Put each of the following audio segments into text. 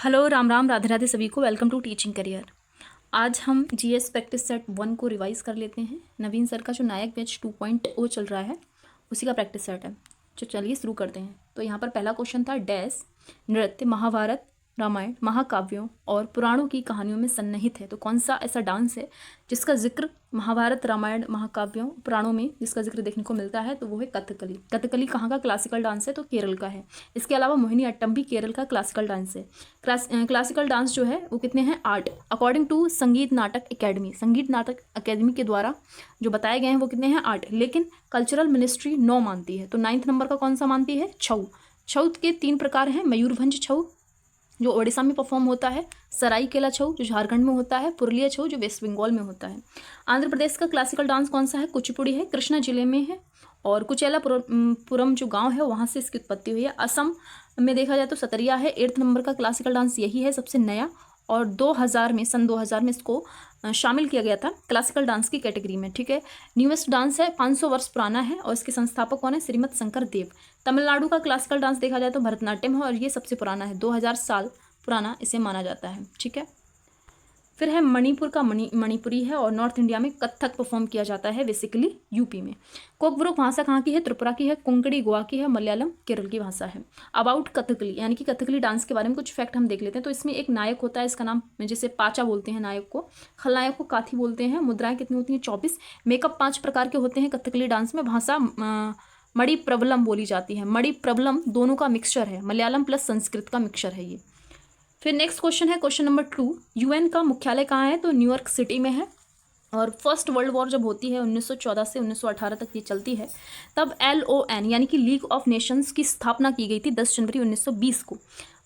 Hello Ram Ram Radhe Radhe सभी को। Welcome to teaching career. आज हम जीएस प्रैक्टिस सेट 1 को रिवाइज कर लेते हैं। नवीन सर का जो नायक बैच 2.0 चल रहा है उसी का प्रैक्टिस सेट है। तो चलिए शुरू करते हैं। तो यहाँ पर पहला क्वेश्चन था डैश नृत्य महाभारत रामायण महाकाव्यों और पुराणों की कहानियों में सन्निहित है। तो कौन सा ऐसा डांस है जिसका जिक्र महाभारत रामायण महाकाव्यों पुराणों में जिसका जिक्र देखने को मिलता है? तो वो है कथकली। कथकली कहाँ का क्लासिकल डांस है? तो केरल का है। इसके अलावा मोहिनी अट्टम भी केरल का क्लासिकल डांस है। क्लासिकल डांस जो है वो कितने हैं? 8 अकॉर्डिंग टू संगीत नाटक अकेडमी। संगीत नाटक अकेडमी के द्वारा जो बताए गए हैं वो कितने हैं? 8। लेकिन कल्चरल मिनिस्ट्री 9 मानती है। तो 9th नंबर का कौन सा मानती है? छऊ। छऊ के 3 प्रकार हैं। मयूरभंज छऊ जो ओडिशा में परफॉर्म होता है, सरायकेला छऊ जो झारखंड में होता है, पुरुलिया छऊ जो वेस्ट बंगाल में होता है। आंध्र प्रदेश का क्लासिकल डांस कौन सा है? कुचिपुड़ी है, कृष्णा जिले में है और कुचेलापुरम जो गांव है वहाँ से इसकी उत्पत्ति हुई है। असम में देखा जाए तो सतरिया है। 8th नंबर का क्लासिकल डांस यही है सबसे नया और 2000 में सन 2000 में इसको शामिल किया गया था क्लासिकल डांस की कैटेगरी में। ठीक है, न्यूएस्ट डांस है, 500 वर्ष पुराना है और इसके संस्थापक कौन है? श्रीमद शंकर देव। तमिलनाडु का क्लासिकल डांस देखा जाए तो भरतनाट्यम है और ये सबसे पुराना है, 2000 साल पुराना इसे माना जाता है। ठीक है, फिर है मणिपुर का मणिपुरी है और नॉर्थ इंडिया में कथक परफॉर्म किया जाता है बेसिकली यूपी में। कोकबुरोक भाषा कहाँ की है? त्रिपुरा की है। कोंकणी गोवा की है। मलयालम केरल की भाषा है। अबाउट कथकली यानी कि कथकली डांस के बारे में कुछ फैक्ट हम देख लेते हैं। तो इसमें एक नायक होता है, इसका नाम जैसे पाचा बोलते हैं नायक को, खलनायक को काथी बोलते हैं। मुद्राएं कितनी होती हैं? 24। मेकअप 5 प्रकार के होते हैं कथकली डांस में। भाषा मणि प्रबलम बोली जाती है। मणि प्रबलम दोनों का मिक्सचर है, मलयालम प्लस संस्कृत का मिक्सचर है ये। फिर नेक्स्ट क्वेश्चन है क्वेश्चन नंबर 2। यूएन का मुख्यालय कहाँ है? तो न्यूयॉर्क सिटी में है। और फर्स्ट वर्ल्ड वॉर जब होती है 1914 से 1918 तक ये चलती है, तब LON यानी कि लीग ऑफ नेशंस की स्थापना की गई थी 10 जनवरी 1920 को।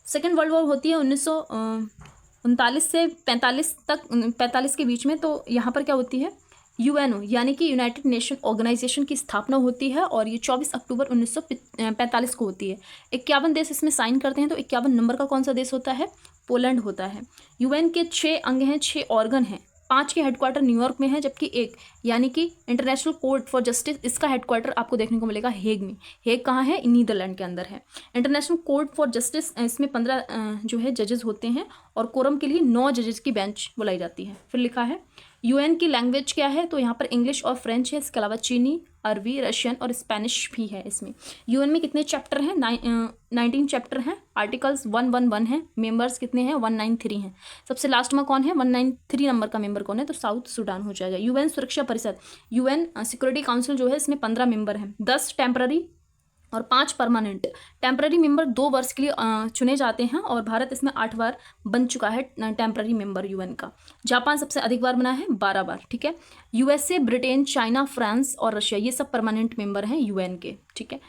सेकेंड वर्ल्ड वॉर होती है 1939 से 45 तक, 45 के बीच में। तो यहाँ पर क्या होती है? UNO यानी कि यूनाइटेड नेशन ऑर्गेनाइजेशन की स्थापना होती है और ये 24 अक्टूबर 1945 को होती है। 51 देश इसमें साइन करते हैं। तो 51 नंबर का कौन सा देश होता है? पोलैंड होता है। UN के 6 अंग हैं, 6 ऑर्गन हैं। 5 के हेडक्वार्टर न्यूयॉर्क में है जबकि 1 यानी कि इंटरनेशनल कोर्ट फॉर जस्टिस, इसका हेडक्वार्टर आपको देखने को मिलेगा हेग में। हेग कहाँ है? नीदरलैंड के अंदर है। इंटरनेशनल कोर्ट फॉर जस्टिस इसमें 15 जो है जजेस होते हैं और कोरम के लिए 9 जजेस की बेंच बुलाई जाती है। फिर लिखा है UN की लैंग्वेज क्या है? तो यहाँ पर इंग्लिश और फ्रेंच है। इसके अलावा चीनी, अरबी, रशियन और स्पेनिश भी है इसमें। UN में कितने चैप्टर हैं? 19 चैप्टर हैं। आर्टिकल्स 111 हैं। मेंबर्स कितने हैं? 193 हैं। सबसे लास्ट में कौन है? 193 नंबर का मेंबर कौन है? तो साउथ सूडान हो जाएगा। UN सुरक्षा परिषद, UN सिक्योरिटी काउंसिल जो है इसमें 15 मेंबर हैं, 10 टेम्पररी और 5 परमानेंट। टेम्पररी मेंबर 2 वर्ष के लिए चुने जाते हैं और भारत इसमें 8 बार बन चुका है टेम्पररी मेंबर UN का। जापान सबसे अधिक बार बना है, 12 बार। ठीक है, USA, ब्रिटेन, चाइना, फ्रांस और रशिया ये सब परमानेंट मेंबर हैं UN के। ठीक है,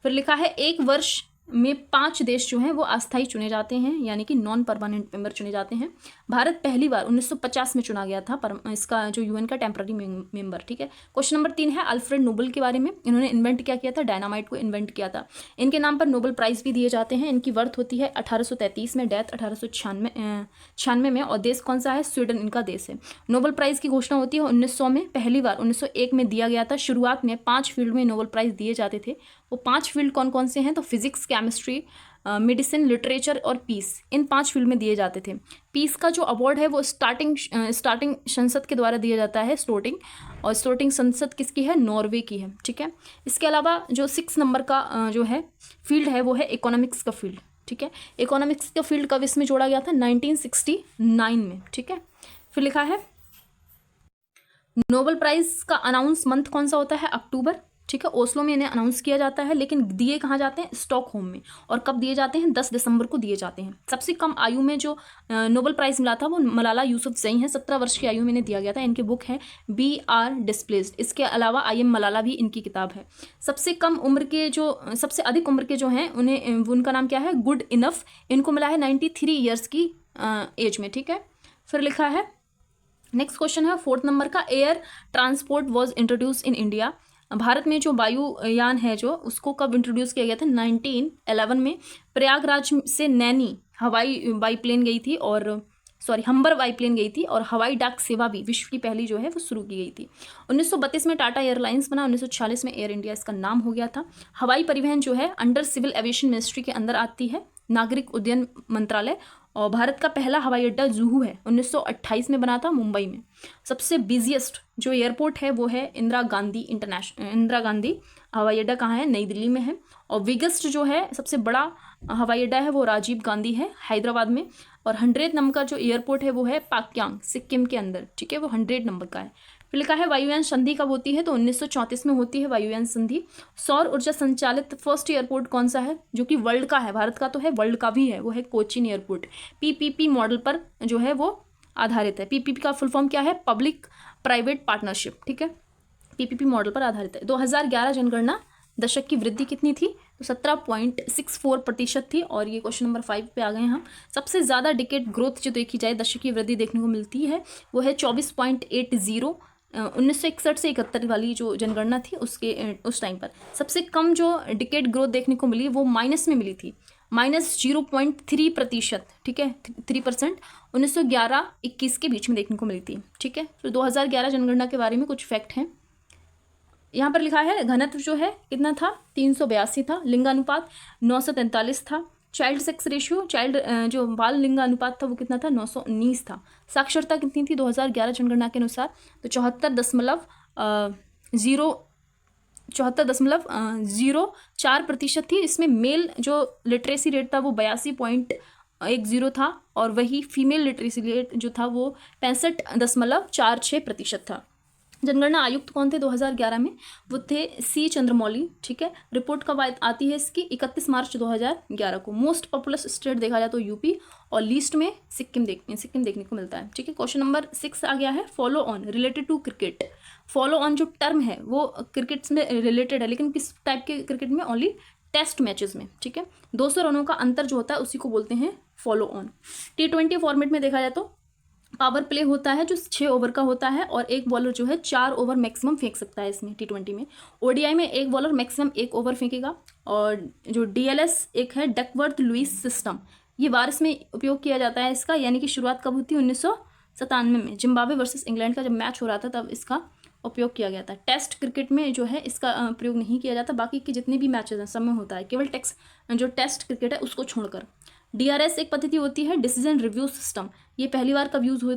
फिर लिखा है 1 वर्ष में 5 देश जो हैं वो अस्थायी चुने जाते हैं यानी कि नॉन परमानेंट मेंबर चुने जाते हैं। भारत पहली बार 1950 में चुना गया था पर इसका जो UN का टेम्पररी मेंबर। ठीक है, क्वेश्चन नंबर 3 है अल्फ्रेड नोबेल के बारे में। इन्होंने इन्वेंट क्या किया था? डायनामाइट को इन्वेंट किया था। इनके नाम पर नोबेल प्राइज भी दिए जाते हैं। इनकी बर्थ होती है 1833 में, डेथ 1896 में और देश कौन सा है? स्वीडन इनका देश है। नोबेल प्राइज की घोषणा होती है 1900 में, पहली बार 1901 में दिया गया था। शुरुआत में 5 फील्ड में नोबेल प्राइज दिए जाते थे। वो 5 फील्ड कौन कौन से हैं? तो फिजिक्स, केमिस्ट्री, मेडिसिन, लिटरेचर और पीस, इन 5 फील्ड में दिए जाते थे। पीस का जो अवार्ड है वो स्टार्टिंग संसद के द्वारा दिया जाता है, स्टोटिंग, और स्टोटिंग संसद किसकी है? नॉर्वे की है। ठीक है, इसके अलावा जो 6 नंबर का जो है फील्ड है वो है इकोनॉमिक्स का फील्ड। ठीक है, इकोनॉमिक्स का फील्ड कब इसमें जोड़ा गया था? 1969 में। ठीक है, फिर लिखा है नोबेल प्राइज का अनाउंस मंथ कौन सा होता है? अक्टूबर। ठीक है, ओस्लो में इन्हें अनाउंस किया जाता है लेकिन दिए कहाँ जाते हैं? स्टॉकहोम में। और कब दिए जाते हैं? 10 दिसंबर को दिए जाते हैं। सबसे कम आयु में जो नोबेल प्राइज मिला था वो मलाला यूसुफजई हैं, 17 वर्ष की आयु में इन्हें दिया गया था। इनकी बुक है BR डिस्प्लेस्ड। इसके अलावा I Am मलाला भी इनकी किताब है। सबसे कम उम्र के जो सबसे अधिक उम्र के जो हैं उनका नाम क्या है? Good enough. इनको मिला है 93 ईयर्स की एज में। ठीक है, फिर लिखा है नेक्स्ट क्वेश्चन है 4th नंबर का। Air transport was introduce in India. Bharat में जो वायुयान है जो उसको कब इंट्रोड्यूस किया गया था? 1911 में। प्रयागराज से नैनी हवाई बाईप्लेन गई थी और हम्बर बाईप्लेन गई थी और हवाई डाक सेवा भी विश्व की पहली जो है वो शुरू की गई थी। 1932 में टाटा एयरलाइंस बना। 1946 में एयर इंडिया इसका नाम हो गया था। हवाई परिवहन जो है अंडर सिविल एविएशन मिनिस्ट्री के अंदर आती है। नागरिक उड्डयन मंत्रालय। और भारत का पहला हवाई अड्डा जुहू है, 1928 में बना था मुंबई में। सबसे बिजिएस्ट जो एयरपोर्ट है वो है इंदिरा गांधी हवाई अड्डा कहाँ है, नई दिल्ली में है। और बिगेस्ट जो है सबसे बड़ा हवाई अड्डा है वो राजीव गांधी है, हैदराबाद में। और 100 नंबर का जो एयरपोर्ट है वो है पाक्यांग, सिक्किम के अंदर, ठीक है, वो 100 नंबर का है। फिर लिखा है वायुयान संधि कब होती है, तो 1934 में होती है वायुयान संधि। सौर ऊर्जा संचालित फर्स्ट एयरपोर्ट कौन सा है, जो कि वर्ल्ड का है, भारत का तो है, वर्ल्ड का भी है, वो है कोचीन एयरपोर्ट। पीपीपी मॉडल पर जो है वो आधारित है। पीपीपी का फुल फॉर्म क्या है, पब्लिक प्राइवेट पार्टनरशिप, ठीक है, पीपीपी मॉडल पर आधारित है। 2011 जनगणना दशक की वृद्धि कितनी थी, तो 17.64% थी। और ये क्वेश्चन नंबर 5 पे आ गए हम। सबसे ज़्यादा डिकेड ग्रोथ जो देखी जाए दशक की वृद्धि देखने को मिलती है वो है 24.80, 1961 से 71 वाली जो जनगणना थी उस टाइम पर। सबसे कम जो डिकेड ग्रोथ देखने को मिली वो माइनस में मिली थी, -0.3%, ठीक है, 3%, 1911-21 के बीच में देखने को मिली थी, ठीक है। तो 2011 जनगणना के बारे में कुछ फैक्ट हैं यहाँ पर लिखा है। घनत्व जो है कितना था, 382 था। लिंगानुपात 943 था। चाइल्ड सेक्स रेशियो, जो बाल लिंगानुपात था वो कितना था, 919 था। साक्षरता कितनी थी 2011 जनगणना के अनुसार, तो 74.04% थी। इसमें मेल जो लिटरेसी रेट था वो 82.10 था, और वही फीमेल लिटरेसी रेट जो था वो 65.46% था। जनगणना आयुक्त कौन थे 2011 में, वो थे सी चंद्रमौली, ठीक है। रिपोर्ट कब आती है इसकी, 31 मार्च 2011 को। मोस्ट पॉपुलस स्टेट देखा जाए तो यूपी, और लीस्ट में सिक्किम देखने को मिलता है, ठीक है। क्वेश्चन नंबर 6 आ गया है, follow on related to cricket. Follow on जो टर्म है वो क्रिकेट में रिलेटेड है, लेकिन किस टाइप के क्रिकेट में, ओनली टेस्ट मैचेस में, ठीक है। 200 रनों का अंतर जो होता है उसी को बोलते हैं फॉलो ऑन। T20 फॉर्मेट में देखा जाए तो पावर प्ले होता है जो 6 ओवर का होता है, और एक बॉलर जो है 4 ओवर मैक्सिमम फेंक सकता है इसमें T20 में। ओडीआई में एक बॉलर मैक्सिमम 1 ओवर फेंकेगा। और जो DLS एक है डकवर्थ लुईस सिस्टम, ये बारिश में उपयोग किया जाता है इसका, यानी कि शुरुआत कब हुई थी, 1997 में जिम्बाब्वे वर्सेस इंग्लैंड का जब मैच हो रहा था तब इसका उपयोग किया गया था। टेस्ट क्रिकेट में जो है इसका प्रयोग नहीं किया जाता, बाकी के जितने भी मैचेस हैं सब में होता है, केवल जो टेस्ट क्रिकेट है उसको छोड़कर। DRS एक पद्धति होती है डिसीजन रिव्यू सिस्टम, ये पहली बार कब यूज़ हुई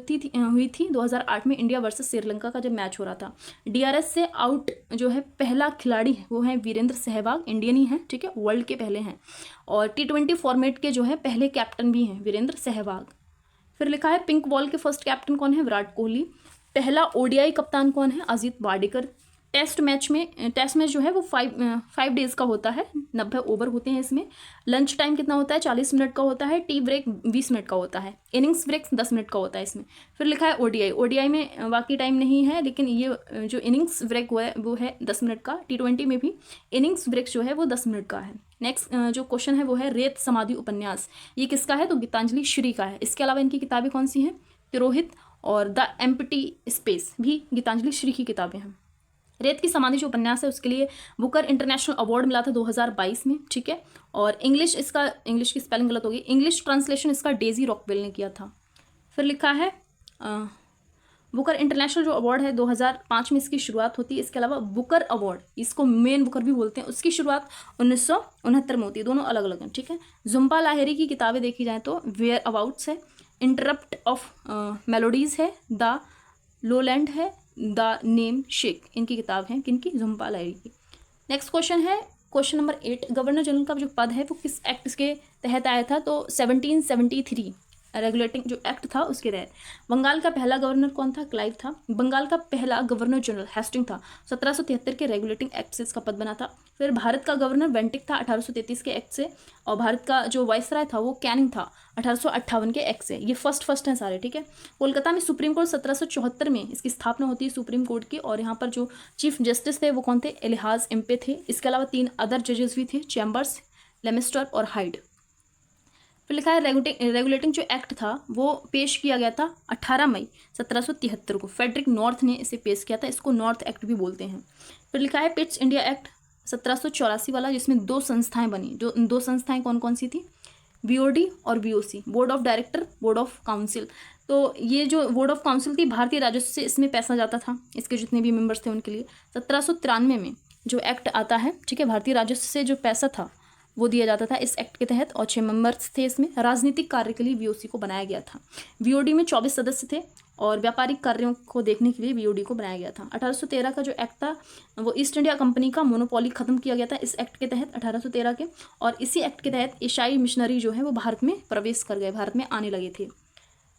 थी 2008 में इंडिया वर्सेस श्रीलंका का जब मैच हो रहा था। DRS से आउट जो है पहला खिलाड़ी वो है वीरेंद्र सहवाग, इंडियन ही हैं, ठीक है, वर्ल्ड के पहले हैं। और T20 फॉर्मेट के जो है पहले कैप्टन भी हैं वीरेंद्र सहवाग। फिर लिखा है पिंक बॉल के फर्स्ट कैप्टन कौन है, विराट कोहली। पहला ODI कप्तान कौन है, अजीत वाडेकर। टेस्ट मैच जो है वो 5 डेज का होता है, 90 ओवर होते हैं इसमें। लंच टाइम कितना होता है, 40 मिनट का होता है। टी ब्रेक 20 मिनट का होता है। इनिंग्स ब्रेक 10 मिनट का होता है इसमें। फिर लिखा है ODI में बाकी टाइम नहीं है, लेकिन ये जो इनिंग्स ब्रेक हुआ है वो है 10 मिनट का। T20 में भी इनिंग्स ब्रेक जो है वो 10 मिनट का है। नेक्स्ट जो क्वेश्चन है वो है रेत समाधि उपन्यास, ये किसका है, तो गीतांजलि श्री का है। इसके अलावा इनकी किताबें कौन सी हैं, तिरोहित और द एम्प्टी स्पेस भी गीतांजलि श्री की किताबें हैं। रेत की समाधि जो उपन्यास है उसके लिए बुकर इंटरनेशनल अवार्ड मिला था 2022 में, ठीक है। और इंग्लिश की स्पेलिंग गलत होगी, इंग्लिश ट्रांसलेशन इसका डेजी रॉकवेल ने किया था। फिर लिखा है बुकर इंटरनेशनल जो अवार्ड है 2005 में इसकी शुरुआत होती है। इसके अलावा बुकर अवार्ड, इसको मेन बुकर भी बोलते हैं, उसकी शुरुआत 1969 में होती है, दोनों अलग अलग हैं, ठीक है। झुम्पा लाहिरी की किताबें देखी जाए तो वेयर अबाउट्स है, इंटरप्ट ऑफ मेलोडीज है, द लोलैंड है, द नेम शेक, इनकी किताब है किनकी, झुम्पा लाहिरी की। नेक्स्ट क्वेश्चन है क्वेश्चन नंबर 8, गवर्नर जनरल का जो पद है वो किस एक्ट के तहत आया था, तो 1773 रेगुलेटिंग जो एक्ट था उसके तहत। बंगाल का पहला गवर्नर कौन था, क्लाइव था। बंगाल का पहला गवर्नर जनरल हेस्टिंग था, 1773 के रेगुलेटिंग एक्ट से इसका पद बना था। फिर भारत का गवर्नर बेंटिक था 1833 के एक्ट से, और भारत का जो वाइसराय था वो कैनिंग था 1858 के एक्ट से। ये फर्स्ट हैं सारे, ठीक है। कोलकाता में सुप्रीम कोर्ट 1774 में इसकी स्थापना होती है सुप्रीम कोर्ट की, और यहाँ पर जो चीफ जस्टिस थे वो कौन थे, एलिहाज एम्पे थे। इसके अलावा 3 अदर जजेस भी थे, चैम्बर्स, लेमिस्टर और हाइड। फिर लिखा है रेगुलेटिंग जो एक्ट था वो पेश किया गया था 18 मई 1773 को, फेडरिक नॉर्थ ने इसे पेश किया था, इसको नॉर्थ एक्ट भी बोलते हैं। फिर लिखा है पिट्स इंडिया एक्ट 1784 वाला, जिसमें 2 संस्थाएं बनी। जो 2 संस्थाएं कौन कौन सी थी, BOD और BOC, board of director, board of council. तो ये जो बोर्ड ऑफ काउंसिल थी, भारतीय राजस्व से इसमें पैसा जाता था, इसके जितने भी मेंबर्स थे उनके लिए। 1793 में जो एक्ट आता है, ठीक है, भारतीय राजस्व से जो पैसा था वो दिया जाता था इस एक्ट के तहत, और 6 मेंबर्स थे इसमें। राजनीतिक कार्य के लिए वीओसी को बनाया गया था। वीओडी में 24 सदस्य थे और व्यापारिक कार्यों को देखने के लिए वीओडी को बनाया गया था। 1813 का जो एक्ट था वो ईस्ट इंडिया कंपनी का मोनोपोली खत्म किया गया था इस एक्ट के तहत 1813 के, और इसी एक्ट के तहत ईसाई मिशनरी जो है वो भारत में प्रवेश कर गए, भारत में आने लगे थे।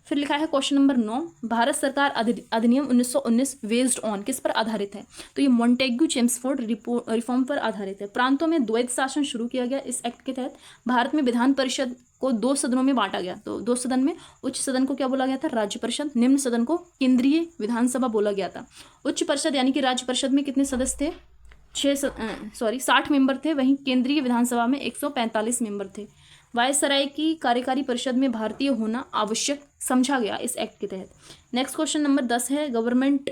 फिर लिखा है क्वेश्चन नंबर 9, भारत सरकार अधिनियम 1919 बेस्ड ऑन किस पर आधारित है? तो ये मॉन्टेग्यू चेम्सफोर्ड रिफॉर्म पर आधारित है। प्रांतों में द्वैत शासन शुरू किया गया इस एक्ट के तहत। भारत में विधान परिषद को 2 सदनों में बांटा गया। तो 2 सदन में उच्च सदन को क्या बोला गया था? राज्य परिषद। निम्न सदन को केंद्रीय विधानसभा बोला गया था। उच्च परिषद यानी कि राज्य परिषद में कितने सदस्य थे? 60 मेंबर थे। वहीं केंद्रीय विधानसभा में 145 मेंबर थे। वायसराय की कार्यकारी परिषद में भारतीय होना आवश्यक समझा गया इस एक्ट के तहत। नेक्स्ट क्वेश्चन नंबर 10 है, गवर्नमेंट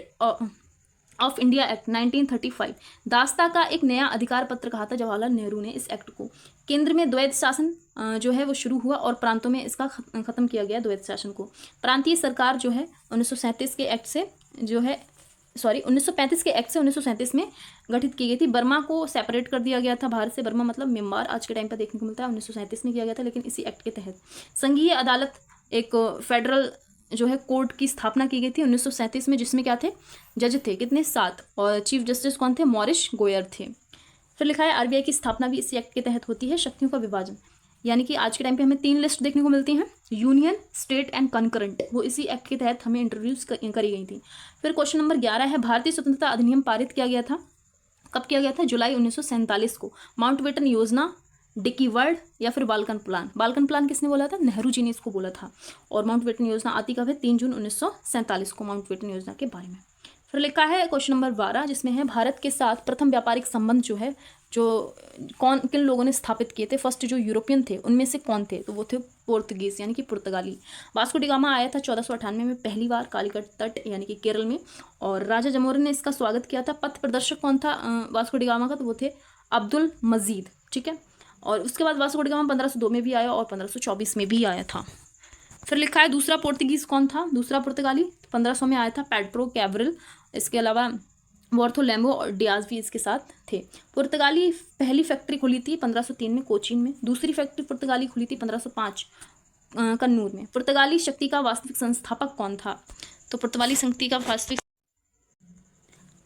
ऑफ इंडिया एक्ट 1935 दास्ता का एक नया अधिकार पत्र कहा था जवाहरलाल नेहरू ने इस एक्ट को। केंद्र में द्वैत शासन जो है वो शुरू हुआ और प्रांतों में इसका खत्म किया गया द्वैत शासन को। प्रांतीय सरकार जो है 1937 के एक्ट से 1935 के एक्ट से 1937 में गठित की गई थी। बर्मा को सेपरेट कर दिया गया था भारत से। बर्मा मतलब म्यांमार आज के टाइम पर देखने को मिलता है। 1937 में किया गया था, लेकिन इसी एक्ट के तहत। संघीय अदालत एक फेडरल जो है कोर्ट की स्थापना की गई थी 1937 में, जिसमें क्या थे? जज थे कितने? 7, और चीफ जस्टिस कौन थे? मॉरिस गोयर थे। फिर लिखा है आरबीआई की स्थापना भी इसी एक्ट के तहत होती है। शक्तियों का विभाजन, यानी कि आज के टाइम पे हमें 3 लिस्ट देखने को मिलती हैं, यूनियन, स्टेट एंड कंकरेंट, वो इसी एक्ट के तहत हमें इंट्रोड्यूस करी गई थी। फिर क्वेश्चन नंबर 11 है, भारतीय स्वतंत्रता अधिनियम पारित किया गया था, कब किया गया था? जुलाई 1947 को। माउंटबेटन योजना, डिकी वर्ल्ड या फिर बाल्कन प्लान? बाल्कन प्लान किसने बोला था? नेहरू जी ने इसको बोला था। और माउंटबेटन योजना आती कब है? 3 जून 1947 को माउंटबेटन योजना के बारे में। फिर लिखा है क्वेश्चन नंबर 12, जिसमें है भारत के साथ प्रथम व्यापारिक संबंध जो है जो किन लोगों ने स्थापित किए थे? फर्स्ट जो यूरोपियन थे उनमें से कौन थे? तो वो थे पोर्तुगीज यानी कि पुर्तगाली। वास्को डी गामा आया था 1498 में पहली बार कालीकट तट यानी कि केरल में, और राजा जमोरिन ने इसका स्वागत किया था। पथ प्रदर्शक कौन था वास्को डी गामा का? तो वो थे अब्दुल मजीद। ठीक है, और उसके बाद वास्को डी गामा 1502 में भी आया और 1524 में भी आया था। फिर लिखा है दूसरा पोर्तुगीज कौन था? दूसरा पुर्तगाली 1500 में आया था पेड्रो कैब्रल। इसके अलावा वॉर्थोलेम्बो और डियाज भी इसके साथ थे। पुर्तगाली पहली फैक्ट्री खुली थी 1503 में कोचीन में। दूसरी फैक्ट्री पुर्तगाली खुली थी 1505 कन्नूर में। पुर्तगाली शक्ति का वास्तविक संस्थापक कौन था? तो पुर्तगाली शक्ति का वास्तविक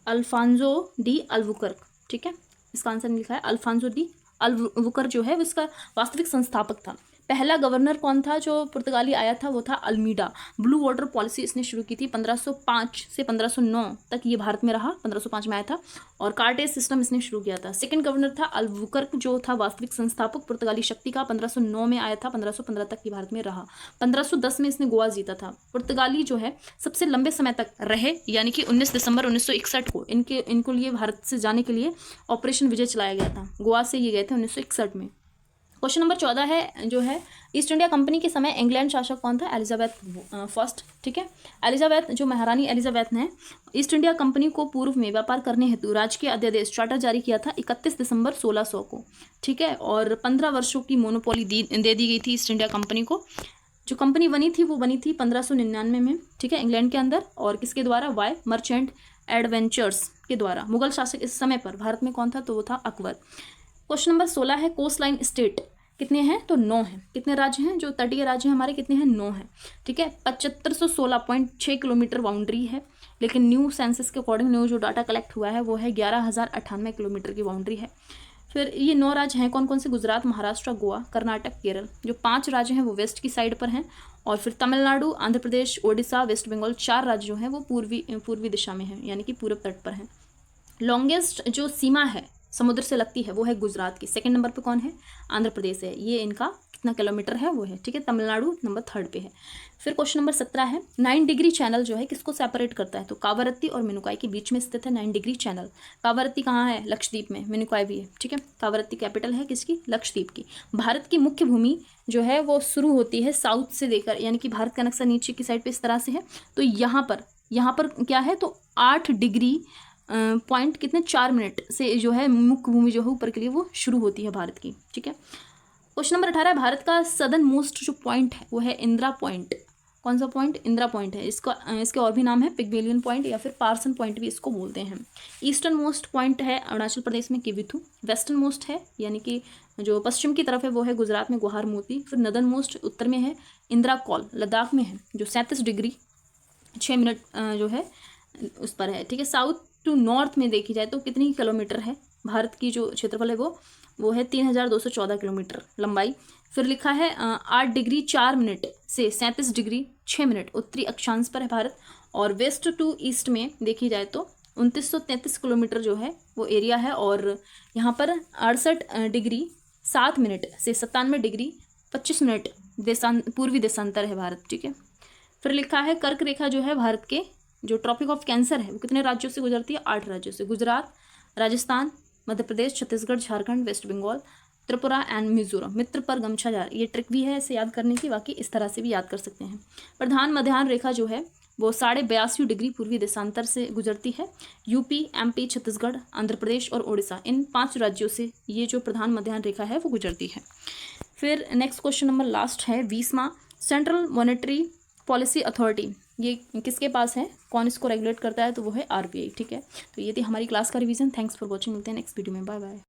अल्फांसो डी अल्बुकर्क। ठीक है, इसका आंसर लिखा है अल्फांसो डी अल्बुकर्क जो है वो इसका वास्तविक संस्थापक था। पहला गवर्नर कौन था जो पुर्तगाली आया था? वो था अल्मीडा। ब्लू वाटर पॉलिसी इसने शुरू की थी 1505 से 1509 तक ये भारत में रहा। 1505 में आया था, और कार्टेज सिस्टम इसने शुरू किया था। सेकंड गवर्नर था अल्बुकर्क जो था वास्तविक संस्थापक पुर्तगाली शक्ति का। 1509 में आया था, 1515 तक ये भारत में रहा। 1510 में इसने गोवा जीता था। पुर्तगाली जो है सबसे लंबे समय तक रहे, यानी कि 19 दिसंबर 1961 को इनको लिए भारत से जाने के लिए ऑपरेशन विजय चलाया गया था। गोवा से ये गए थे 1961 में। क्वेश्चन नंबर 14 है जो है ईस्ट इंडिया कंपनी के समय इंग्लैंड शासक कौन था? Elizabeth first. ठीक है, एलिजाबेथ जो महारानी एलिजाबेथ ने ईस्ट इंडिया कंपनी को पूर्व में व्यापार करने हेतु राजकीय अध्यादेश चार्टर जारी किया था 31 दिसंबर 1600 को। ठीक है, और 15 वर्षों की मोनोपोली दे दी गई थी ईस्ट इंडिया कंपनी को। जो कंपनी बनी थी वो बनी थी 1599 में। ठीक है, इंग्लैंड के अंदर, और किसके द्वारा? वाई मर्चेंट एडवेंचर्स के द्वारा। मुगल शासक इस समय पर भारत में कौन था? तो वो था अकबर। क्वेश्चन नंबर 16 है, कोस्ट लाइन स्टेट कितने हैं? तो 9 हैं। कितने राज्य हैं? जो तटीय राज्य हैं हमारे कितने हैं? 9 हैं। ठीक है, 7516.6 किलोमीटर बाउंड्री है, लेकिन न्यू सेंसस के अकॉर्डिंग न्यू जो डाटा कलेक्ट हुआ है वो है 11,098 किलोमीटर की बाउंड्री है। फिर ये 9 राज्य हैं कौन कौन से? गुजरात, महाराष्ट्र, गोवा, कर्नाटक, केरल। जो 5 राज्य हैं वो वेस्ट की साइड पर हैं, और फिर तमिलनाडु, आंध्र प्रदेश, ओडिशा, वेस्ट बंगाल, 4 राज्य जो हैं वो पूर्वी दिशा में हैं, यानी कि पूरब तट पर हैं। लॉन्गेस्ट जो सीमा है समुद्र से लगती है वो है गुजरात की। सेकंड नंबर पे कौन है? आंध्र प्रदेश है। ये इनका कितना किलोमीटर है वो है। ठीक है, तमिलनाडु नंबर 3 पे है। फिर क्वेश्चन नंबर 17 है, 9 डिग्री चैनल जो है किसको सेपरेट करता है? तो कावारत्ती और मिनुकाई के बीच में स्थित है 9 डिग्री चैनल। कावारत्ती कहाँ है? लक्षद्वीप में। मिनुकाई भी है। ठीक है, कावारत्ती कैपिटल है किसकी? लक्षद्वीप की। भारत की मुख्य भूमि जो है वो शुरू होती है साउथ से लेकर, यानी कि भारत का नक्शा नीचे की साइड पर इस तरह से है। तो यहाँ पर क्या है? तो 8 डिग्री पॉइंट कितने 4 मिनट से जो है मुख्य भूमि जो है ऊपर के लिए वो शुरू होती है भारत की। ठीक है, क्वेश्चन नंबर 18 है, भारत का सदर्न मोस्ट जो पॉइंट है वो है इंदिरा पॉइंट। कौन सा पॉइंट, इंदिरा पॉइंट है। इसके और भी नाम है, पिग्मेलियन पॉइंट या फिर पार्सन पॉइंट भी इसको बोलते हैं। ईस्टर्न मोस्ट पॉइंट है अरुणाचल प्रदेश में किविथु। वेस्टर्न मोस्ट है यानी कि जो पश्चिम की तरफ है वो है गुजरात में गुहार मोती। फिर नदर्न मोस्ट उत्तर में है इंदिरा कॉल, लद्दाख में है, जो 37 डिग्री 6 मिनट जो है उस पर है, ठीक है। साउथ टू नॉर्थ में देखी जाए तो कितनी किलोमीटर है, भारत की जो क्षेत्रफल है वो है 3214 किलोमीटर लंबाई। फिर लिखा है 8 डिग्री 4 मिनट से 37 डिग्री 6 मिनट उत्तरी अक्षांश पर है भारत। और वेस्ट टू ईस्ट में देखी जाए तो 2933 किलोमीटर जो है वो एरिया है। और यहाँ पर 68 डिग्री 7 मिनट से 97 डिग्री 25 मिनट पूर्वी देशांतर है भारत, ठीक है। फिर लिखा है कर्क रेखा जो है भारत के जो ट्रॉपिक ऑफ कैंसर है वो कितने राज्यों से गुजरती है, 8 राज्यों से। Gujarat, Rajasthan, Madhya Pradesh, Chhattisgarh, Jharkhand, waste Bengal, Tripura and Mizoram. मित्र पर गमछा जार, ये ट्रिक भी है इसे याद करने की, बाकी इस तरह से भी याद कर सकते हैं। प्रधान मध्याह्न रेखा जो है वो 82.5 डिग्री पूर्वी देशांतर से गुजरती है। यूपी, एमपी, छत्तीसगढ़, आंध्र प्रदेश और ओडिशा, इन 5 राज्यों से ये जो प्रधान मध्याह्न रेखा है वो गुजरती है। फिर नेक्स्ट क्वेश्चन नंबर लास्ट है 20वां, सेंट्रल मॉनेटरी पॉलिसी अथॉरिटी, ये किसके पास है, कौन इसको रेगुलेट करता है, तो वो है आरबीआई, ठीक है। तो ये थी हमारी क्लास का रिवीजन। थैंक्स फॉर वॉचिंग, मिलते हैं नेक्स्ट वीडियो में, बाय बाय।